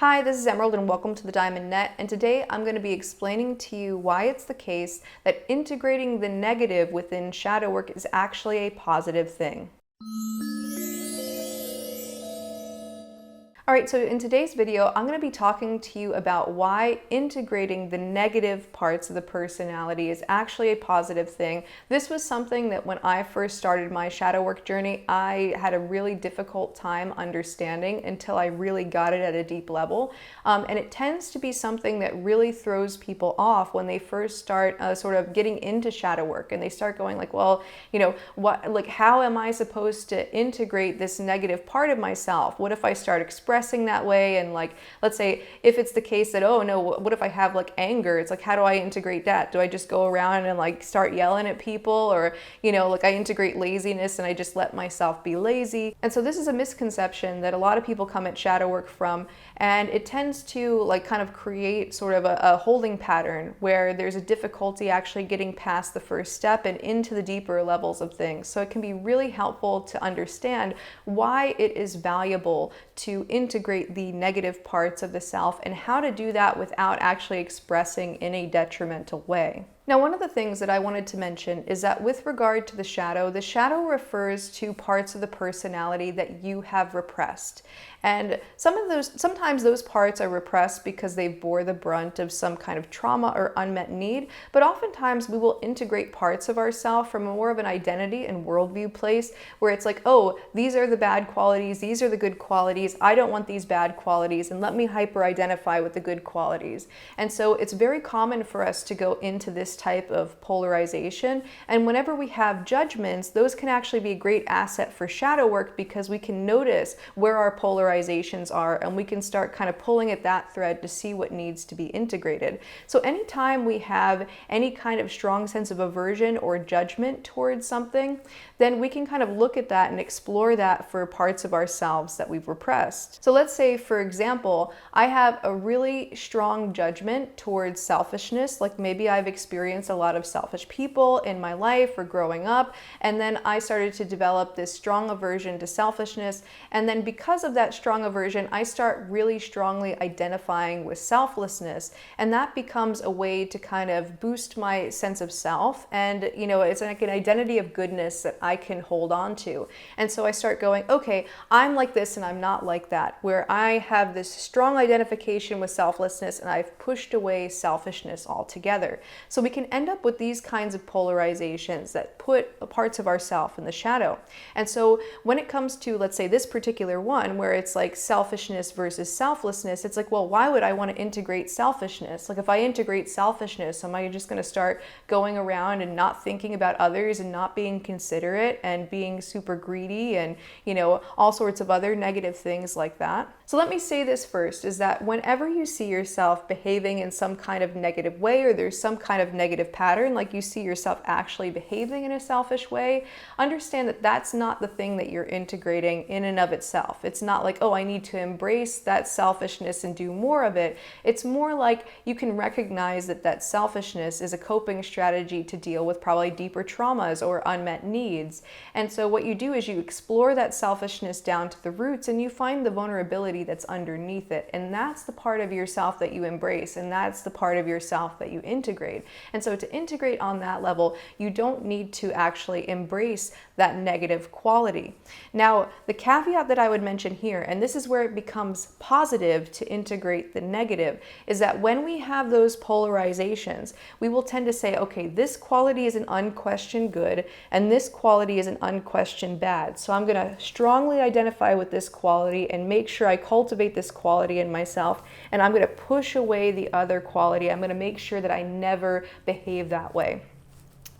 Hi, this is Emerald and welcome to the Diamond Net, and today I'm going to be explaining to you why it's the case that integrating the negative within shadow work is actually a positive thing. Alright, so in today's video, I'm going to be talking to you about why integrating the negative parts of the personality is actually a positive thing. This was something that when I first started my shadow work journey, I had a really difficult time understanding until I really got it at a deep level. And it tends to be something that really throws people off when they first start sort of getting into shadow work, and they start going like, well, how am I supposed to integrate this negative part of myself? What if I start expressing that way? And let's say if it's the case that, oh no, what if I have anger? It's how do I integrate that? Do I just go around and start yelling at people? Or I integrate laziness and I just let myself be lazy. And so this is a misconception that a lot of people come at shadow work from, and it tends to kind of create sort of a holding pattern where there's a difficulty actually getting past the first step and into the deeper levels of things. So it can be really helpful to understand why it is valuable to integrate the negative parts of the self and how to do that without actually expressing in a detrimental way. Now, one of the things that I wanted to mention is that with regard to the shadow refers to parts of the personality that you have repressed. And sometimes those parts are repressed because they bore the brunt of some kind of trauma or unmet need, but oftentimes we will integrate parts of ourselves from more of an identity and worldview place where it's oh, these are the bad qualities, these are the good qualities, I don't want these bad qualities, and let me hyper-identify with the good qualities. And so it's very common for us to go into this type of polarization, and whenever we have judgments, those can actually be a great asset for shadow work because we can notice where our polarizations are and we can start kind of pulling at that thread to see what needs to be integrated. So anytime we have any kind of strong sense of aversion or judgment towards something, then we can kind of look at that and explore that for parts of ourselves that we've repressed. So let's say, for example, I have a really strong judgment towards selfishness, maybe I've experienced a lot of selfish people in my life or growing up, and then I started to develop this strong aversion to selfishness, and then because of that strong aversion, I start really strongly identifying with selflessness, and that becomes a way to kind of boost my sense of self, and it's like an identity of goodness that I can hold on to. And so I start going, okay, I'm like this and I'm not like that, where I have this strong identification with selflessness and I've pushed away selfishness altogether. So we can end up with these kinds of polarizations that put parts of ourself in the shadow. And so when it comes to, let's say, this particular one where it's selfishness versus selflessness, it's well, why would I want to integrate selfishness? If I integrate selfishness, am I just going to start going around and not thinking about others and not being considerate and being super greedy and all sorts of other negative things like that? So let me say this first, is that whenever you see yourself behaving in some kind of negative way, or there's some kind of negative pattern, you see yourself actually behaving in a selfish way, understand that that's not the thing that you're integrating in and of itself. It's not oh, I need to embrace that selfishness and do more of it. It's more you can recognize that that selfishness is a coping strategy to deal with probably deeper traumas or unmet needs. And so what you do is you explore that selfishness down to the roots and you find the vulnerability that's underneath it. And that's the part of yourself that you embrace, and that's the part of yourself that you integrate. And so to integrate on that level, you don't need to actually embrace that negative quality. Now, the caveat that I would mention here, and this is where it becomes positive to integrate the negative, is that when we have those polarizations, we will tend to say, okay, this quality is an unquestioned good, and this quality is an unquestioned bad. So I'm going to strongly identify with this quality and make sure I cultivate this quality in myself, and I'm going to push away the other quality. I'm going to make sure that I never behave that way.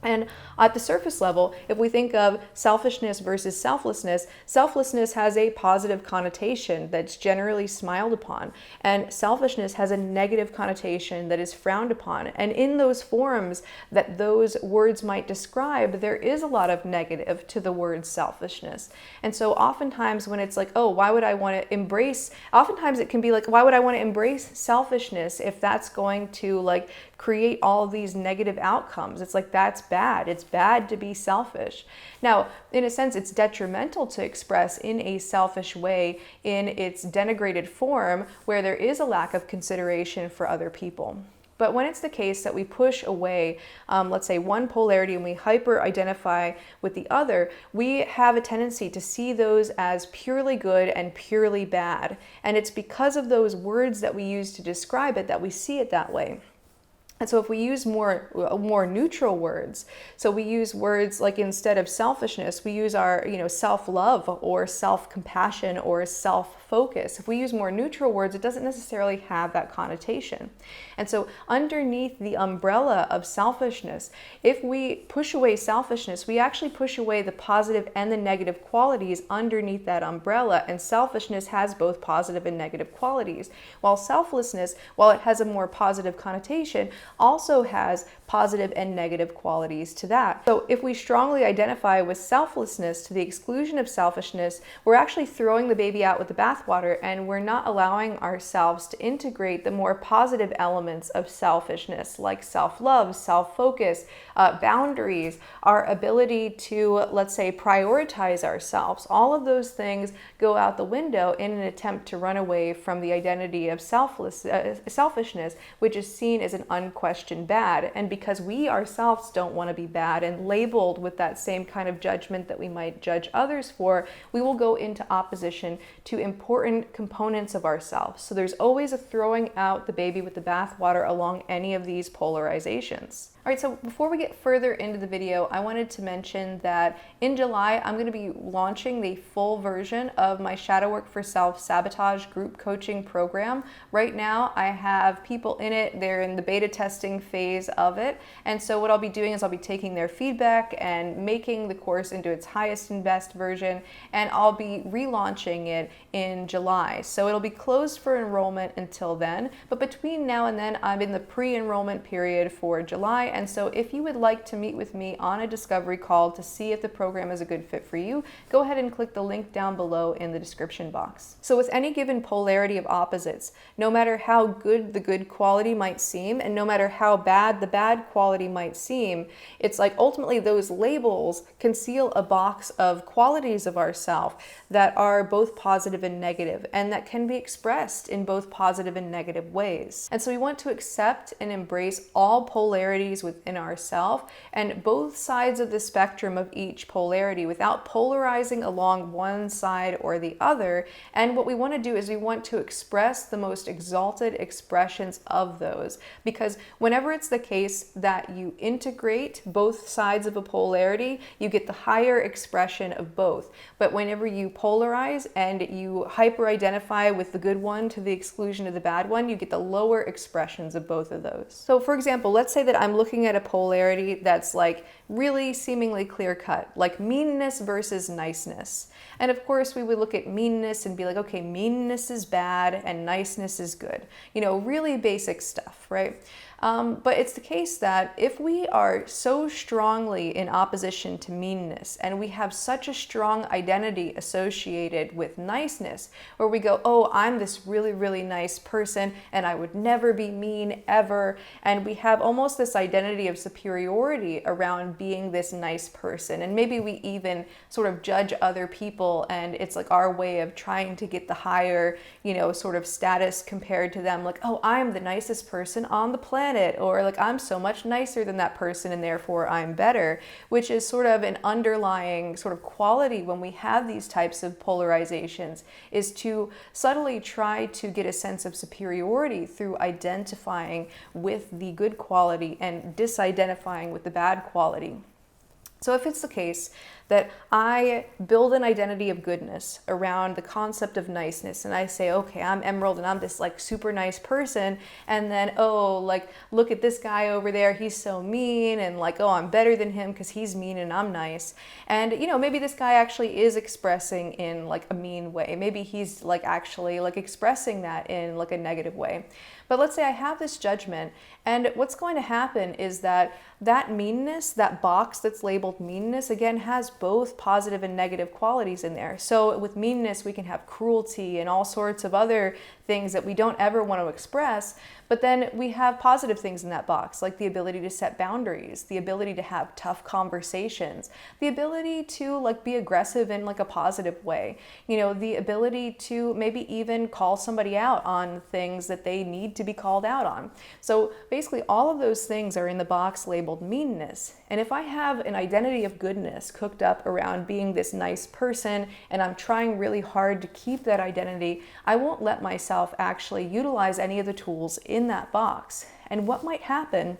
And at the surface level, if we think of selfishness versus selflessness, selflessness has a positive connotation that's generally smiled upon, and selfishness has a negative connotation that is frowned upon. And in those forms that those words might describe, there is a lot of negative to the word selfishness. And so oftentimes when it's oh, why would I want to embrace, oftentimes it can be why would I want to embrace selfishness if that's going to create all of these negative outcomes? It's that's bad. It's bad to be selfish. Now, in a sense, it's detrimental to express in a selfish way in its denigrated form where there is a lack of consideration for other people. But when it's the case that we push away, let's say, one polarity and we hyper-identify with the other, we have a tendency to see those as purely good and purely bad. And it's because of those words that we use to describe it that we see it that way. And so if we use more neutral words, so we use words like, instead of selfishness, we use our self-love or self-compassion or self-focus. If we use more neutral words, it doesn't necessarily have that connotation. And so underneath the umbrella of selfishness, if we push away selfishness, we actually push away the positive and the negative qualities underneath that umbrella. And selfishness has both positive and negative qualities, while selflessness, while it has a more positive connotation, also has positive and negative qualities to that. So if we strongly identify with selflessness to the exclusion of selfishness, we're actually throwing the baby out with the bathwater, and we're not allowing ourselves to integrate the more positive elements of selfishness, like self-love, self-focus, boundaries, our ability to, let's say, prioritize ourselves. All of those things go out the window in an attempt to run away from the identity of selfishness, which is seen as an unquestioned bad. And because we ourselves don't want to be bad and labeled with that same kind of judgment that we might judge others for, we will go into opposition to important components of ourselves. So there's always a throwing out the baby with the bathwater along any of these polarizations. All right, so before we get further into the video, I wanted to mention that in July, I'm going to be launching the full version of my Shadow Work for Self-Sabotage group coaching program. Right now, I have people in it. They're in the beta testing phase of it. And so what I'll be doing is I'll be taking their feedback and making the course into its highest and best version. And I'll be relaunching it in July. So it'll be closed for enrollment until then. But between now and then, I'm in the pre-enrollment period for July. And so if you would like to meet with me on a discovery call to see if the program is a good fit for you, go ahead and click the link down below in the description box. So with any given polarity of opposites, no matter how good the good quality might seem, and no matter how bad the bad quality might seem, it's like ultimately those labels conceal a box of qualities of ourselves that are both positive and negative, and that can be expressed in both positive and negative ways. And so we want to accept and embrace all polarities within ourselves and both sides of the spectrum of each polarity without polarizing along one side or the other. And what we want to do is we want to express the most exalted expressions of those, because whenever it's the case that you integrate both sides of a polarity, you get the higher expression of both. But whenever you polarize and you hyper-identify with the good one to the exclusion of the bad one, you get the lower expressions of both of those. So for example, let's say that I'm looking at a polarity that's like really seemingly clear cut, like meanness versus niceness. And of course we would look at meanness and be like, okay, meanness is bad and niceness is good. Really basic stuff, right? But it's the case that if we are so strongly in opposition to meanness and we have such a strong identity associated with niceness, where we go, oh, I'm this really, really nice person and I would never be mean ever. And we have almost this identity of superiority around being this nice person. And maybe we even sort of judge other people, and it's like our way of trying to get the higher, sort of status compared to them. Like, oh, I'm the nicest person on the planet, or like I'm so much nicer than that person and therefore I'm better, which is sort of an underlying sort of quality when we have these types of polarizations, is to subtly try to get a sense of superiority through identifying with the good quality and disidentifying with the bad quality. So if it's the case that I build an identity of goodness around the concept of niceness, and I say, okay, I'm Emerald and I'm this like super nice person, and then, oh, like, look at this guy over there, he's so mean, and like, oh, I'm better than him because he's mean and I'm nice. And maybe this guy actually is expressing in like a mean way. Maybe he's like actually like expressing that in like a negative way. But let's say I have this judgment, and what's going to happen is that that meanness, that box that's labeled meanness, again, has both positive and negative qualities in there. So with meanness, we can have cruelty and all sorts of other things that we don't ever want to express. But then we have positive things in that box, like the ability to set boundaries, the ability to have tough conversations, the ability to like be aggressive in like a positive way, you know, the ability to maybe even call somebody out on things that they need to be called out on. So basically all of those things are in the box labeled meanness. And if I have an identity of goodness cooked up around being this nice person and I'm trying really hard to keep that identity, I won't let myself actually utilize any of the tools in that box. And what might happen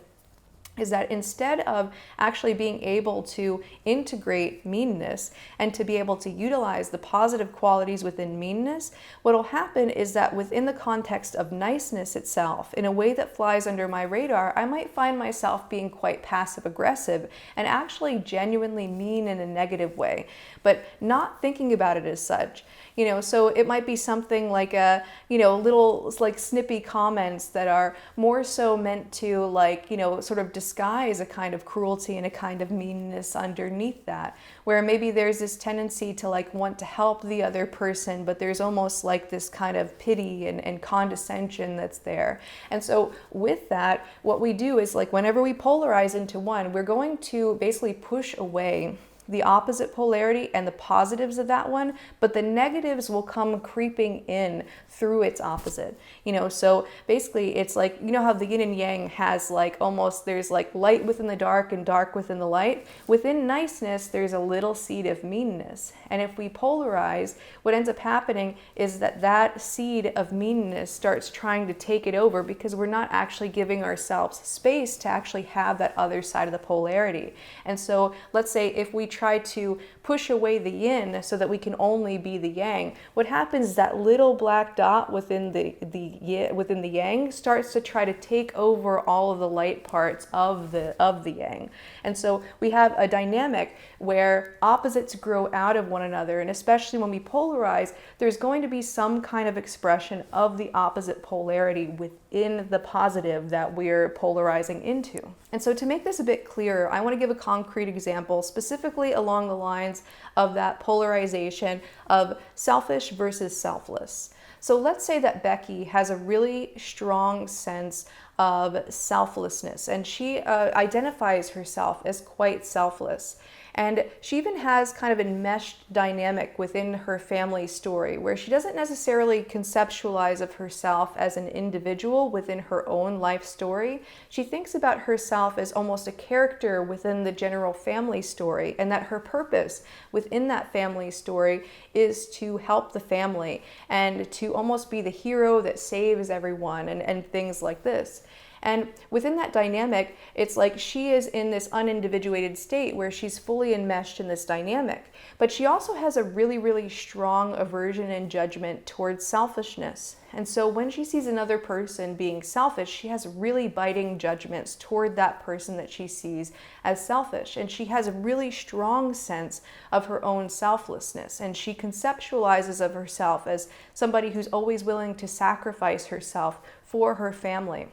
is that instead of actually being able to integrate meanness and to be able to utilize the positive qualities within meanness, what will happen is that within the context of niceness itself, in a way that flies under my radar, I might find myself being quite passive aggressive and actually genuinely mean in a negative way, but not thinking about it as such. You know, so it might be something like a, you know, little like snippy comments that are more so meant to like, you know, sort of disguise a kind of cruelty and a kind of meanness underneath that, where maybe there's this tendency to like want to help the other person, but there's almost like this kind of pity and condescension that's there. And so with that, what we do is like whenever we polarize into one, we're going to basically push away the opposite polarity and the positives of that one, but the negatives will come creeping in through its opposite. You know, so basically it's like, you know how the yin and yang has like almost, there's like light within the dark and dark within the light. Within niceness, there's a little seed of meanness. And if we polarize, what ends up happening is that that seed of meanness starts trying to take it over because we're not actually giving ourselves space to actually have that other side of the polarity. And so let's say if we try to push away the yin so that we can only be the yang, what happens is that little black dot within the yang starts to try to take over all of the light parts of the yang. And so we have a dynamic where opposites grow out of one another, and especially when we polarize, there's going to be some kind of expression of the opposite polarity within the positive that we're polarizing into. And so to make this a bit clearer, I want to give a concrete example specifically along the lines of that polarization of selfish versus selfless. So let's say that Becky has a really strong sense of selflessness, and she identifies herself as quite selfless. And she even has kind of a enmeshed dynamic within her family story where she doesn't necessarily conceptualize of herself as an individual within her own life story. She thinks about herself as almost a character within the general family story, and that her purpose within that family story is to help the family and to almost be the hero that saves everyone and things like this. And within that dynamic, it's like she is in this unindividuated state where she's fully enmeshed in this dynamic. But she also has a really, really strong aversion and judgment towards selfishness. And so when she sees another person being selfish, she has really biting judgments toward that person that she sees as selfish. And she has a really strong sense of her own selflessness. And she conceptualizes of herself as somebody who's always willing to sacrifice herself for her family.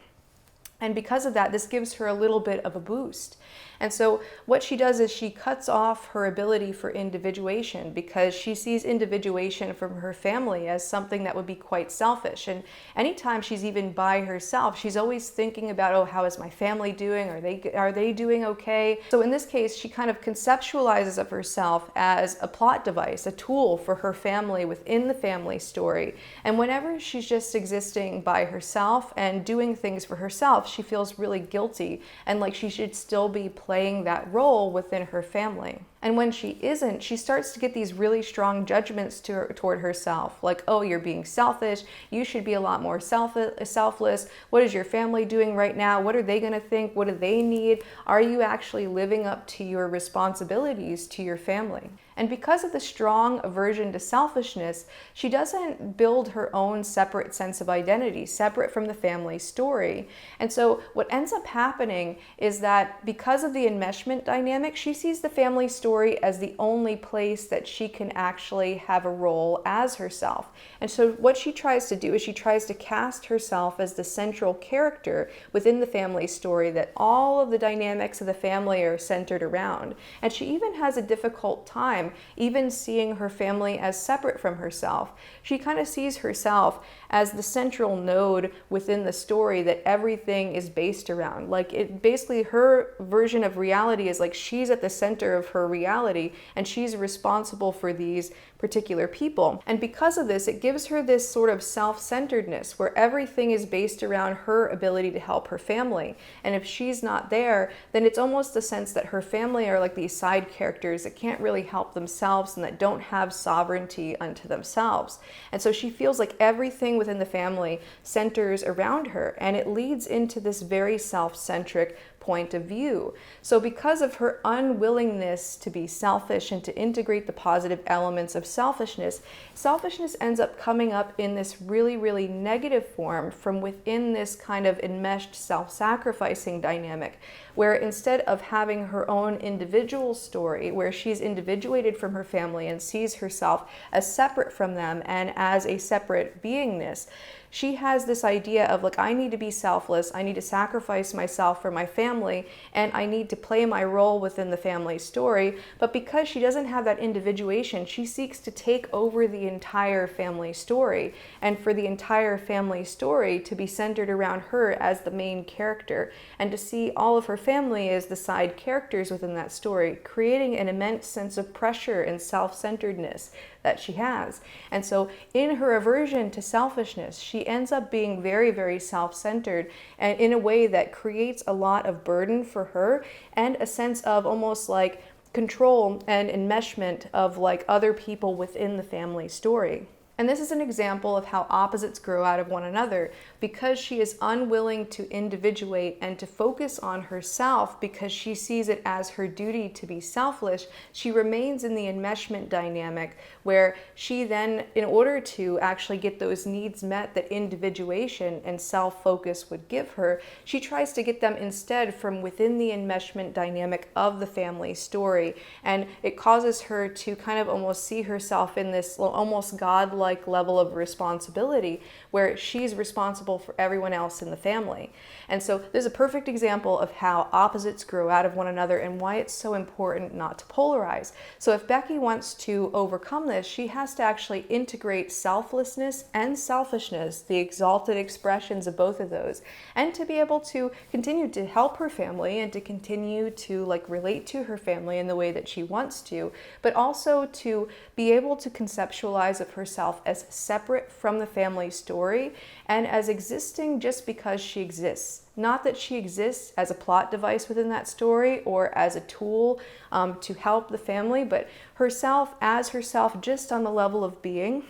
And because of that, this gives her a little bit of a boost. And so what she does is she cuts off her ability for individuation because she sees individuation from her family as something that would be quite selfish. And anytime she's even by herself, she's always thinking about, oh, how is my family doing? Are they doing okay? So in this case, she kind of conceptualizes of herself as a plot device, a tool for her family within the family story. And whenever she's just existing by herself and doing things for herself, she feels really guilty and like she should still be playing that role within her family. And when she isn't, she starts to get these really strong judgments toward herself, like, oh, you're being selfish, you should be a lot more selfless, what is your family doing right now, what are they going to think, what do they need, are you actually living up to your responsibilities to your family? And because of the strong aversion to selfishness, she doesn't build her own separate sense of identity, separate from the family story. And so what ends up happening is that because of the enmeshment dynamic, she sees the family story story as the only place that she can actually have a role as herself. And so what she tries to do is she tries to cast herself as the central character within the family story that all of the dynamics of the family are centered around. And she even has a difficult time even seeing her family as separate from herself. She kind of sees herself as the central node within the story that everything is based around. Like, it basically, her version of reality is like she's at the center of her reality and she's responsible for these particular people. And because of this, it gives her this sort of self-centeredness where everything is based around her ability to help her family. And if she's not there, then it's almost the sense that her family are like these side characters that can't really help themselves and that don't have sovereignty unto themselves. And so she feels like everything within the family centers around her, and it leads into this very self-centric point of view. So because of her unwillingness to be selfish and to integrate the positive elements of selfishness, selfishness ends up coming up in this really, really negative form from within this kind of enmeshed self-sacrificing dynamic, where instead of having her own individual story, where she's individuated from her family and sees herself as separate from them and as a separate beingness, she has this idea of like, I need to be selfless, I need to sacrifice myself for my family, and I need to play my role within the family story. But because she doesn't have that individuation, she seeks to take over the entire family story, and for the entire family story to be centered around her as the main character, and to see all of her family as the side characters within that story, creating an immense sense of pressure and self-centeredness that she has. And so in her aversion to selfishness, she ends up being very, very self-centered, and in a way that creates a lot of burden for her and a sense of almost like control and enmeshment of like other people within the family story. And this is an example of how opposites grow out of one another. Because she is unwilling to individuate and to focus on herself because she sees it as her duty to be selfish, she remains in the enmeshment dynamic where she then, in order to actually get those needs met that individuation and self-focus would give her, she tries to get them instead from within the enmeshment dynamic of the family story. And it causes her to kind of almost see herself in this almost godlike level of responsibility where she's responsible for everyone else in the family. And so this is a perfect example of how opposites grow out of one another and why it's so important not to polarize. So if Becky wants to overcome this, she has to actually integrate selflessness and selfishness, the exalted expressions of both of those, and to be able to continue to help her family and to continue to like relate to her family in the way that she wants to, but also to be able to conceptualize of herself as separate from the family story and as existing just because she exists. Not that she exists as a plot device within that story or as a tool to help the family, but herself as herself just on the level of being,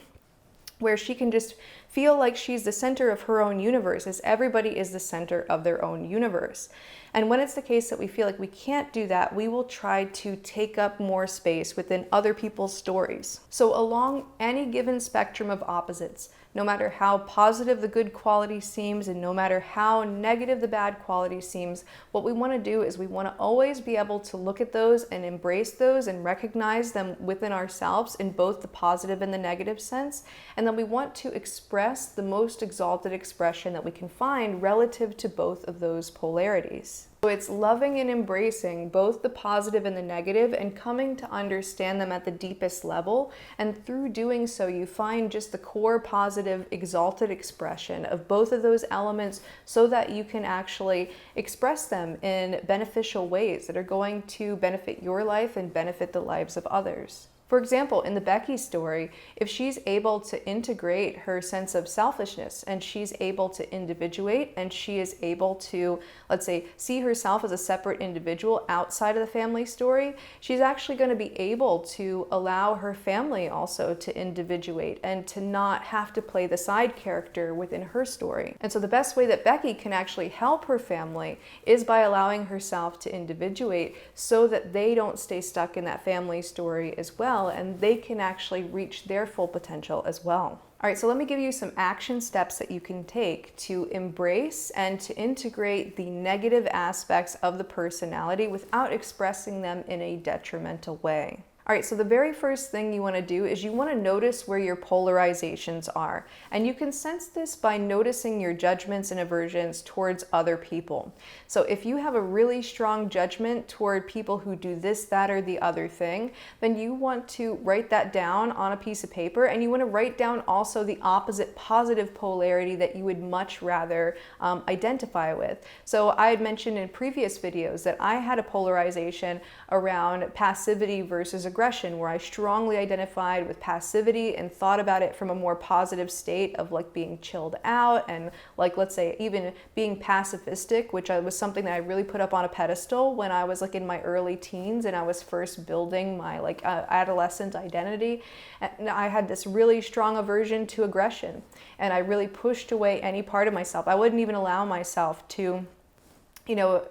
where she can just feel like she's the center of her own universe, as everybody is the center of their own universe. And when it's the case that we feel like we can't do that, we will try to take up more space within other people's stories. So along any given spectrum of opposites, no matter how positive the good quality seems and no matter how negative the bad quality seems, what we want to do is we want to always be able to look at those and embrace those and recognize them within ourselves in both the positive and the negative sense. And then we want to express the most exalted expression that we can find relative to both of those polarities. So it's loving and embracing both the positive and the negative and coming to understand them at the deepest level. And through doing so, you find just the core positive exalted expression of both of those elements so that you can actually express them in beneficial ways that are going to benefit your life and benefit the lives of others. For example, in the Becky story, if she's able to integrate her sense of selfishness and she's able to individuate and she is able to, let's say, see herself as a separate individual outside of the family story, she's actually going to be able to allow her family also to individuate and to not have to play the side character within her story. And so the best way that Becky can actually help her family is by allowing herself to individuate so that they don't stay stuck in that family story as well, and they can actually reach their full potential as well. All right, so let me give you some action steps that you can take to embrace and to integrate the negative aspects of the personality without expressing them in a detrimental way. All right, so the very first thing you want to do is you want to notice where your polarizations are. And you can sense this by noticing your judgments and aversions towards other people. So if you have a really strong judgment toward people who do this, that, or the other thing, then you want to write that down on a piece of paper, and you want to write down also the opposite positive polarity that you would much rather identify with. So I had mentioned in previous videos that I had a polarization around passivity versus aggression, where I strongly identified with passivity and thought about it from a more positive state of like being chilled out and like, let's say, even being pacifistic, which was something that I really put up on a pedestal when I was like in my early teens and I was first building my like adolescent identity. And I had this really strong aversion to aggression, and I really pushed away any part of myself. I wouldn't even allow myself to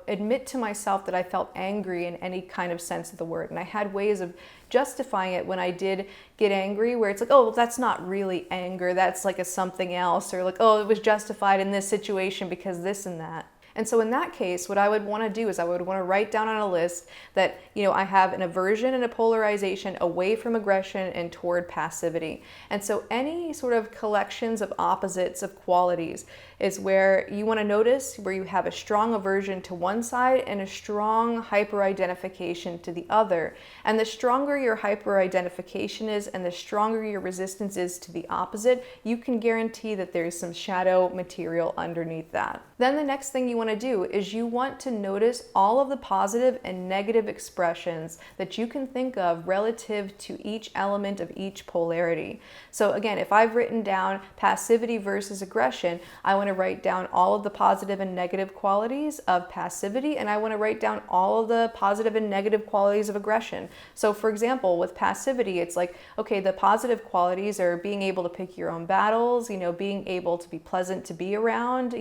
admit to myself that I felt angry in any kind of sense of the word. And I had ways of justifying it when I did get angry, where it's like, oh, well, that's not really anger, that's like a something else, or like, oh, it was justified in this situation because this and that. And so in that case, what I would want to do is I would want to write down on a list that, I have an aversion and a polarization away from aggression and toward passivity. And so any sort of collections of opposites of qualities is where you want to notice where you have a strong aversion to one side and a strong hyper-identification to the other. And the stronger your hyper-identification is and the stronger your resistance is to the opposite, you can guarantee that there's some shadow material underneath that. Then the next thing you want to do is you want to notice all of the positive and negative expressions that you can think of relative to each element of each polarity. So again, if I've written down passivity versus aggression, I want to write down all of the positive and negative qualities of passivity, and I want to write down all of the positive and negative qualities of aggression. So for example, with passivity, it's like, okay, the positive qualities are being able to pick your own battles, being able to be pleasant to be around,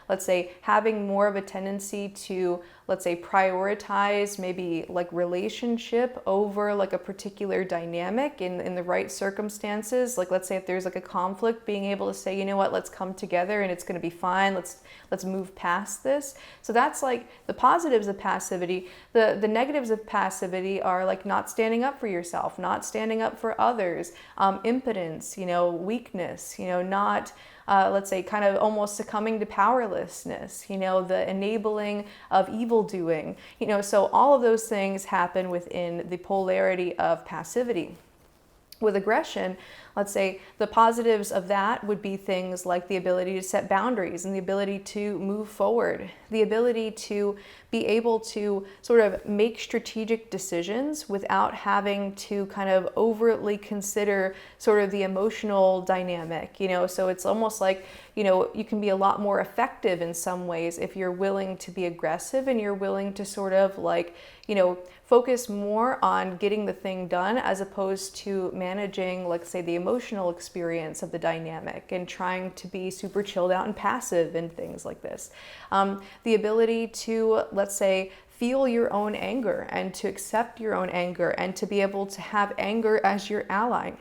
let's say having more of a tendency to, let's say, prioritize maybe like relationship over like a particular dynamic in the right circumstances. Like, let's say if there's like a conflict, being able to say, you know what, let's come together and it's going to be fine. Let's move past this. So that's like the positives of passivity. The negatives of passivity are like not standing up for yourself, not standing up for others, impotence, weakness, not let's say kind of almost succumbing to powerlessness, the enabling of evil doing, so all of those things happen within the polarity of passivity. With aggression, let's say the positives of that would be things like the ability to set boundaries and the ability to move forward, the ability to be able to sort of make strategic decisions without having to kind of overtly consider sort of the emotional dynamic, so it's almost like, you can be a lot more effective in some ways if you're willing to be aggressive and you're willing to sort of like, focus more on getting the thing done as opposed to managing, like say, the emotional experience of the dynamic and trying to be super chilled out and passive and things like this. The ability to, let's say, feel your own anger and to accept your own anger and to be able to have anger as your ally.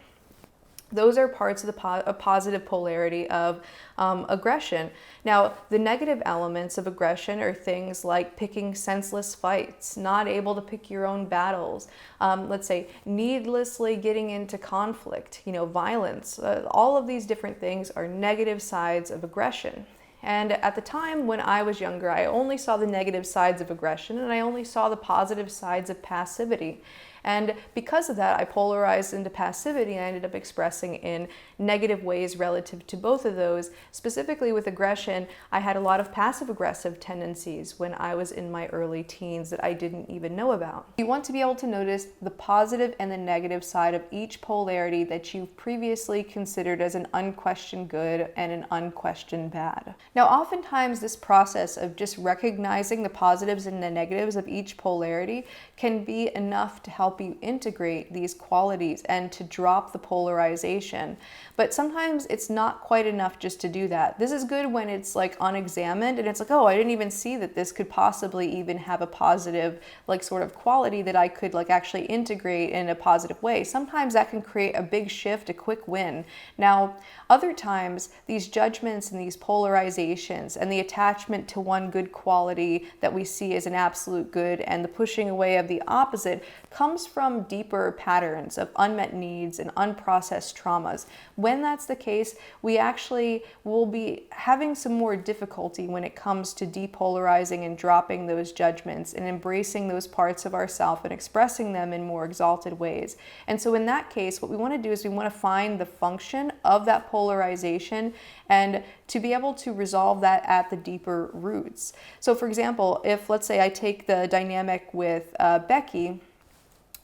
Those are parts of the positive polarity of aggression. Now, the negative elements of aggression are things like picking senseless fights, not able to pick your own battles, let's say needlessly getting into conflict, violence. All of these different things are negative sides of aggression. And at the time when I was younger, I only saw the negative sides of aggression and I only saw the positive sides of passivity. And because of that, I polarized into passivity and I ended up expressing in negative ways relative to both of those. Specifically with aggression, I had a lot of passive-aggressive tendencies when I was in my early teens that I didn't even know about. You want to be able to notice the positive and the negative side of each polarity that you've previously considered as an unquestioned good and an unquestioned bad. Now, oftentimes this process of just recognizing the positives and the negatives of each polarity can be enough to help help you integrate these qualities and to drop the polarization. But sometimes it's not quite enough just to do that. This is good when it's like unexamined and it's like, oh, I didn't even see that this could possibly even have a positive like sort of quality that I could like actually integrate in a positive way. Sometimes that can create a big shift, a quick win. Now, other times these judgments and these polarizations and the attachment to one good quality that we see as an absolute good and the pushing away of the opposite comes from deeper patterns of unmet needs and unprocessed traumas. When that's the case, we actually will be having some more difficulty when it comes to depolarizing and dropping those judgments and embracing those parts of ourselves and expressing them in more exalted ways. And so in that case, what we want to do is we want to find the function of that polarization and to be able to resolve that at the deeper roots. So for example, if let's say I take the dynamic with Becky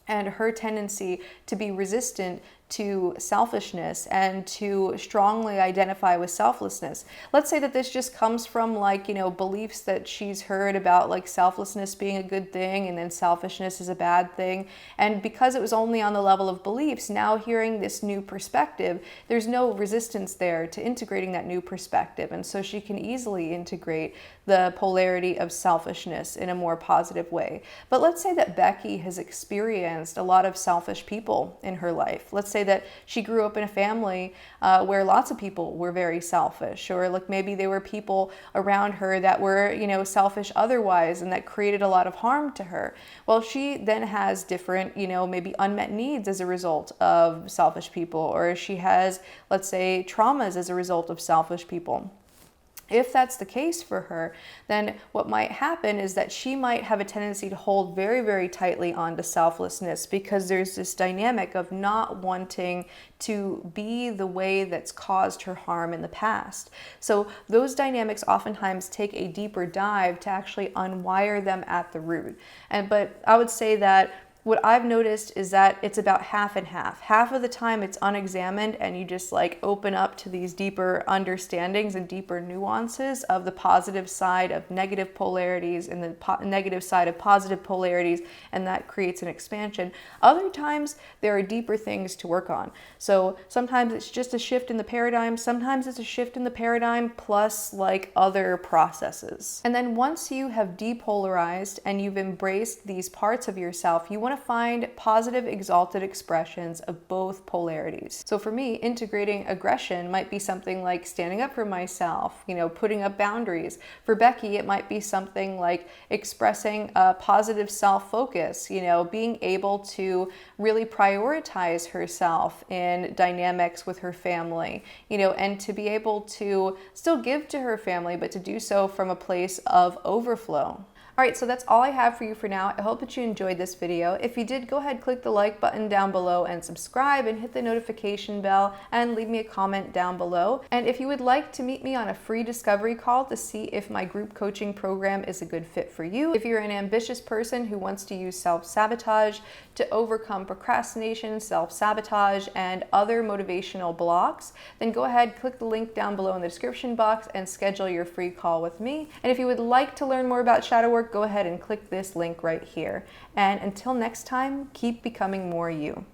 and her tendency to be resistant to selfishness and to strongly identify with selflessness. Let's say that this just comes from like, beliefs that she's heard about like selflessness being a good thing and then selfishness is a bad thing. And because it was only on the level of beliefs, now hearing this new perspective, there's no resistance there to integrating that new perspective. And so she can easily integrate the polarity of selfishness in a more positive way. But let's say that Becky has experienced a lot of selfish people in her life. Let's say that she grew up in a family where lots of people were very selfish, or like maybe there were people around her that were, selfish otherwise and that created a lot of harm to her. Well, she then has different, maybe unmet needs as a result of selfish people, or she has, let's say, traumas as a result of selfish people. If that's the case for her, then what might happen is that she might have a tendency to hold very, very tightly onto selflessness because there's this dynamic of not wanting to be the way that's caused her harm in the past. So those dynamics oftentimes take a deeper dive to actually unwire them at the root. But I would say that what I've noticed is that it's about half and half. Half of the time it's unexamined and you just like open up to these deeper understandings and deeper nuances of the positive side of negative polarities and the negative side of positive polarities, and that creates an expansion. Other times there are deeper things to work on. So sometimes it's just a shift in the paradigm, sometimes it's a shift in the paradigm plus like other processes. And then once you have depolarized and you've embraced these parts of yourself, you want to find positive exalted expressions of both polarities. So for me, integrating aggression might be something like standing up for myself, putting up boundaries. For Becky, it might be something like expressing a positive self-focus, being able to really prioritize herself in dynamics with her family, and to be able to still give to her family, but to do so from a place of overflow. All right, so that's all I have for you for now. I hope that you enjoyed this video. If you did, go ahead, click the like button down below and subscribe and hit the notification bell and leave me a comment down below. And if you would like to meet me on a free discovery call to see if my group coaching program is a good fit for you, if you're an ambitious person who wants to use self-sabotage to overcome procrastination, self-sabotage, and other motivational blocks, then go ahead, click the link down below in the description box and schedule your free call with me. And if you would like to learn more about shadow work, go ahead and click this link right here. And until next time, keep becoming more you.